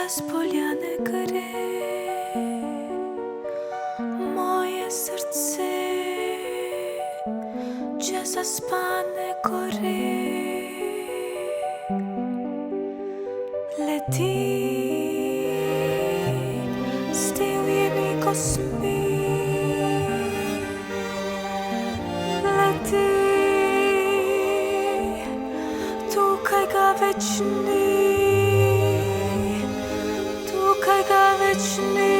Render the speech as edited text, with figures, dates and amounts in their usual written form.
Rozpoliane gry, moje serce, gdzie zaspane góry. Leti z tymi kosmi, leti tukaj ga večni, tukaj ga večni.